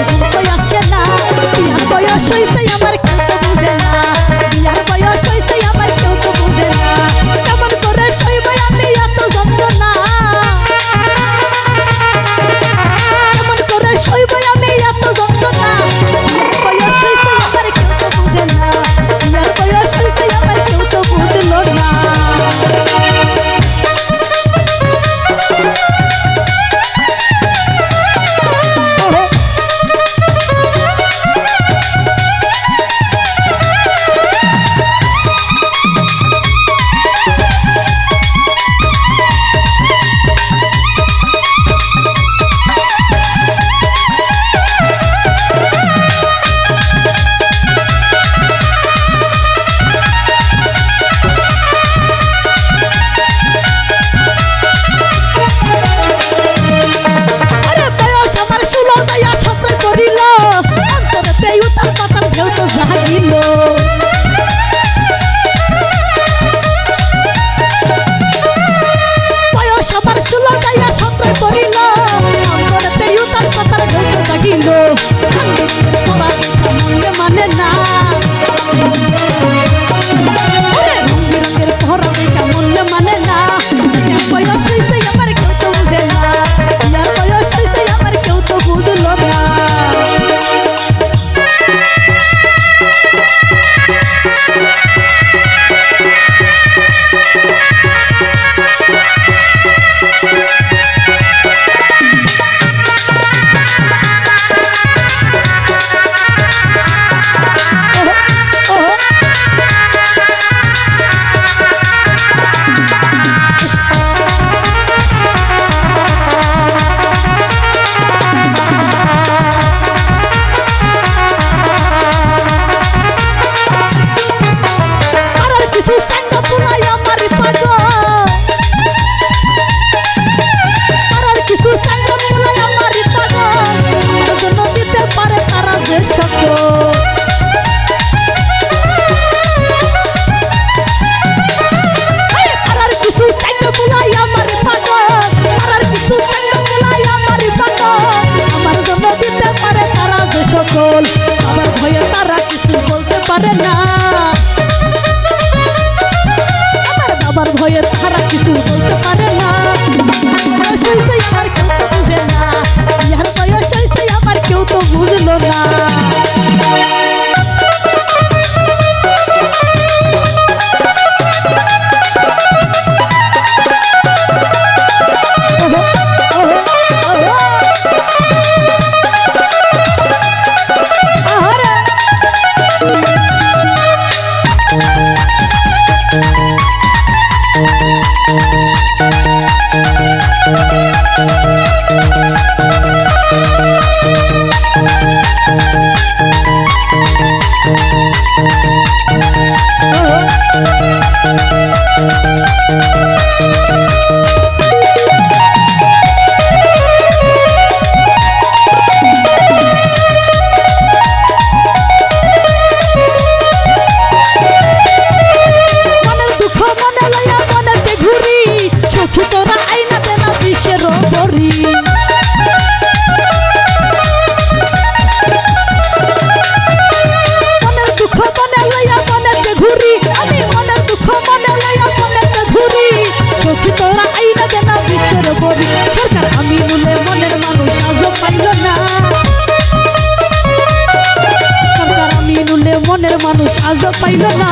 পর্যন্ত আসে না। বিয়ার বয়স হইছে আমার কেউ তো বুঝে না, বিয়ার বয়স হইছে আমার কেউ তো বুঝে না। কেমন করে সইব আমি এত যন্ত্রণা, কেমন করে সইব আমি এত যন্ত্রণা। বিয়ার বয়স হইছে আমার কেউ তো বুঝে না, বিয়ার বয়স হইছে আমার কেউ তো বুঝলো না। মানে না রঙের পহরা দেখা মূল্য মানে না। বয়স হইছে আমার কেউ তো বুঝে না, বয়স হইছে আমার কেউ তো বুঝলো না। আবার ভয়ে তারা কিছু বলতে পারে না, আমার বাবার ভয়ে তারা কিছু বলতে পারে না। বয়স হইছে আমার কেউ তো বুঝে না, বিয়ার বয়স হইছে আমার কেউ তো বুঝলো না। মনের মানুষ আজ পাইল না।